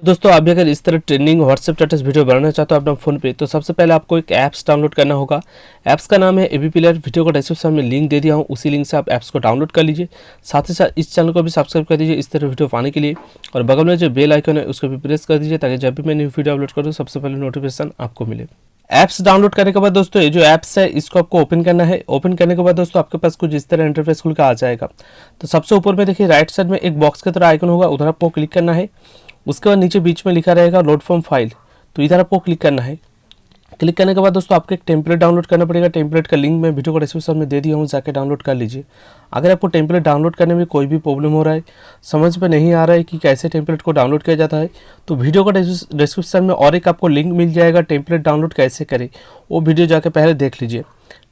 दोस्तों आप भी अगर इस तरह ट्रेंडिंग व्हाट्सएप स्टेटस वीडियो बनाना चाहते हो अपना फ़ोन पे, तो सबसे पहले आपको एक ऐप्स डाउनलोड करना होगा। ऐप्स का नाम है एवी प्लेयर। वीडियो को डिस्क्रिप्शन में लिंक दे दिया हूँ, उसी लिंक से आप ऐप्स को डाउनलोड कर लीजिए। साथ ही साथ इस चैनल को भी सब्सक्राइब कर दीजिए इस तरह वीडियो पाने के लिए, और बगल में जो बेल आइकन है उसको भी प्रेस कर दीजिए ताकि जब भी मैं न्यू वीडियो अपलोड करूँ सबसे पहले नोटिफिकेशन आपको मिले। ऐप्स डाउनलोड करने के बाद दोस्तों ये जो ऐप्स है इसको आपको ओपन करना है। ओपन करने के बाद दोस्तों आपके पास कुछ इस तरह इंटरफेस खुल कर आ जाएगा। तो सबसे ऊपर में देखिए राइट साइड में एक बॉक्स की तरह आइकन होगा, उधर आपको क्लिक करना है। उसके बाद नीचे बीच में लिखा रहेगा लोड फ्रॉम फाइल, तो इधर आपको क्लिक करना है। क्लिक करने के बाद दोस्तों आपको एक टेम्पलेट डाउनलोड करना पड़ेगा। टेम्पलेट का लिंक मैं वीडियो को डिस्क्रिप्शन में दे दिया हूँ, जाके डाउनलोड कर लीजिए। अगर आपको टेम्पलेट डाउनलोड करने में कोई भी प्रॉब्लम हो रहा है, समझ में नहीं आ रहा है कि कैसे टेम्पलेट को डाउनलोड किया जाता है, तो वीडियो का डिस्क्रिप्शन में और एक आपको लिंक मिल जाएगा टेम्पलेट डाउनलोड कैसे करें, वो वीडियो जाके पहले देख लीजिए।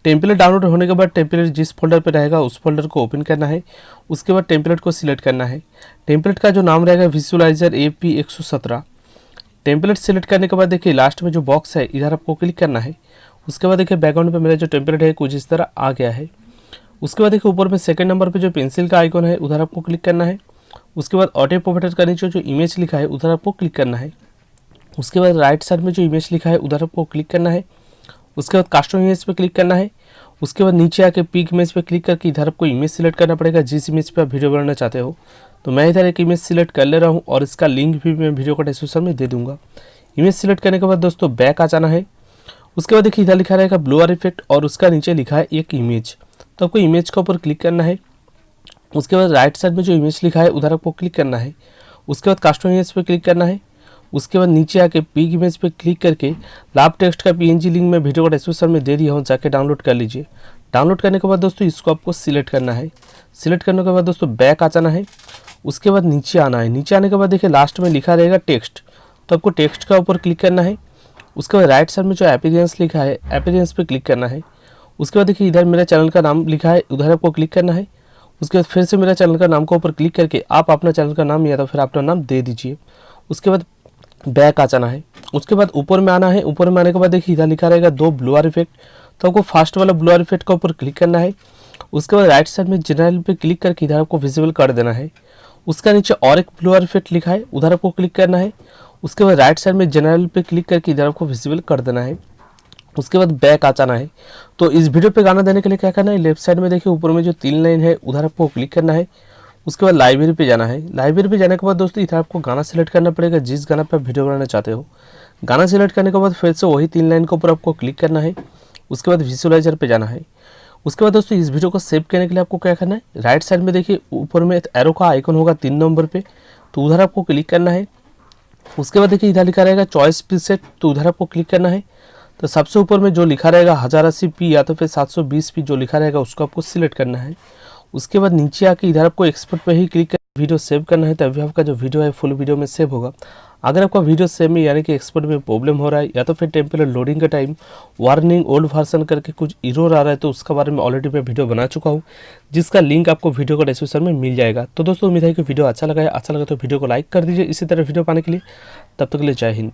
टेम्पलेट डाउनलोड होने के बाद टेम्पलेट जिस फोल्डर पर रहेगा उस फोल्डर को ओपन करना है। उसके बाद टेम्पलेट को सिलेक्ट करना है। टेम्पलेट का जो नाम रहेगा विजुअलाइजर AP117। टेम्पलेट सिलेक्ट करने के बाद देखिए लास्ट में जो बॉक्स है इधर आपको क्लिक करना है। उसके बाद देखिए बैकग्राउंड पे मेरा जो टेम्पलेट है कुछ इस तरह आ गया है। उसके बाद देखिए ऊपर में सेकंड नंबर पे जो पेंसिल का आइकन है उधर आपको क्लिक करना है। उसके बाद ऑडियो प्रोवाइडर का नीचे जो इमेज लिखा है उधर आपको क्लिक करना है। उसके बाद राइट साइड में जो इमेज लिखा है उधर आपको क्लिक करना है। उसके बाद कस्टम इमेज पे क्लिक करना है। उसके बाद नीचे आके पिक इमेज पे क्लिक करके इधर आपको इमेज सिलेक्ट करना पड़ेगा जिस इमेज पे आप वीडियो बनाना चाहते हो। तो मैं इधर एक इमेज सिलेक्ट कर ले रहा हूँ और इसका लिंक भी मैं वीडियो का डिस्क्रिप्शन में दे दूंगा। इमेज सिलेक्ट करने के बाद दोस्तों बैक आ जाना है। उसके बाद देखिए इधर लिखा रहेगा ब्लर इफेक्ट और उसका नीचे लिखा है एक इमेज, तो आपको इमेज के ऊपर क्लिक करना है। उसके बाद राइट साइड में जो इमेज लिखा है उधर आपको क्लिक करना है। उसके बाद कस्टम इमेज पे क्लिक करना है। उसके बाद नीचे आके पिक इमेज पे क्लिक करके लाभ टेक्स्ट का PNG लिंक मैं वीडियो का डिस्क्रिप्शन में दे दिया हूँ, जाके डाउनलोड कर लीजिए। डाउनलोड करने के बाद दोस्तों इसको आपको सिलेक्ट करना है। सिलेक्ट करने के बाद दोस्तों बैक आ जाना है। उसके बाद नीचे आना है। नीचे आने के बाद देखिए लास्ट में लिखा रहेगा टेक्स्ट, तो आपको टेक्स्ट का ऊपर क्लिक करना है। उसके बाद राइट साइड में जो अपीयरेंस लिखा है अपीयरेंस पे क्लिक करना है। उसके बाद देखिए इधर मेरा चैनल का नाम लिखा है उधर आपको क्लिक करना है। उसके बाद फिर से मेरा चैनल का नाम को ऊपर क्लिक करके आप अपना चैनल का नाम या तो फिर अपना नाम दे दीजिए। उसके बाद बैक आ जाना है। उसके बाद ऊपर में आना है। ऊपर में आने के बाद देखिए इधर लिखा रहेगा 2 ब्लर इफेक्ट, तो आपको फर्स्ट वाला ब्लर इफेक्ट का ऊपर क्लिक करना है। उसके बाद राइट साइड में जनरल पे क्लिक करके इधर आपको विजिबल कर देना है। उसका नीचे और एक ब्लर इफेक्ट लिखा है उधर आपको क्लिक करना है। उसके बाद राइट साइड में जनरल पे क्लिक करके इधर आपको विजिबल कर देना है। उसके बाद बैक आ जाना है। तो इस वीडियो पे गाना देने के लिए क्या करना है, लेफ्ट साइड में देखिए ऊपर में जो 3 लाइन है उधर आपको क्लिक करना है। उसके बाद लाइब्रेरी पे जाना है। लाइब्रेरी पे जाने के बाद दोस्तों इधर आपको गाना सिलेक्ट करना पड़ेगा जिस गाना पे आप वीडियो बनाना चाहते हो। गाना सिलेक्ट करने के बाद फिर से वही 3 लाइन के ऊपर आपको क्लिक करना है। उसके बाद विजुअलाइजर पे जाना है। उसके बाद दोस्तों इस वीडियो को सेव करने के लिए आपको क्या करना है, राइट साइड में देखिए ऊपर में एरो का आइकन होगा 3 नंबर पे, तो उधर आपको क्लिक करना है। उसके बाद देखिए इधर लिखा रहेगा चॉइस प्रीसेट, तो उधर आपको क्लिक करना है। तो सबसे ऊपर में जो लिखा रहेगा 1080p या तो फिर 720p जो लिखा रहेगा उसको आपको सिलेक्ट करना है। उसके बाद नीचे आके इधर आपको एक्सपोर्ट पे ही क्लिक कर वीडियो सेव करना है, तभी आपका जो वीडियो है फुल वीडियो में सेव होगा। अगर आपका वीडियो सेव में यानी कि एक्सपोर्ट में प्रॉब्लम हो रहा है या तो फिर टेम्पलेट लोडिंग का टाइम वार्निंग ओल्ड वर्जन करके कुछ एरर आ रहा है, तो उसका बारे में ऑलरेडी मैं वीडियो बना चुका हूँ, जिसका लिंक आपको वीडियो का डिस्क्रिप्शन में मिल जाएगा। तो दोस्तों उम्मीद है कि वीडियो अच्छा लगा है। अच्छा लगा तो वीडियो को लाइक कर दीजिए इसी तरह वीडियो पाने के लिए। तब तक के लिए जय हिंद।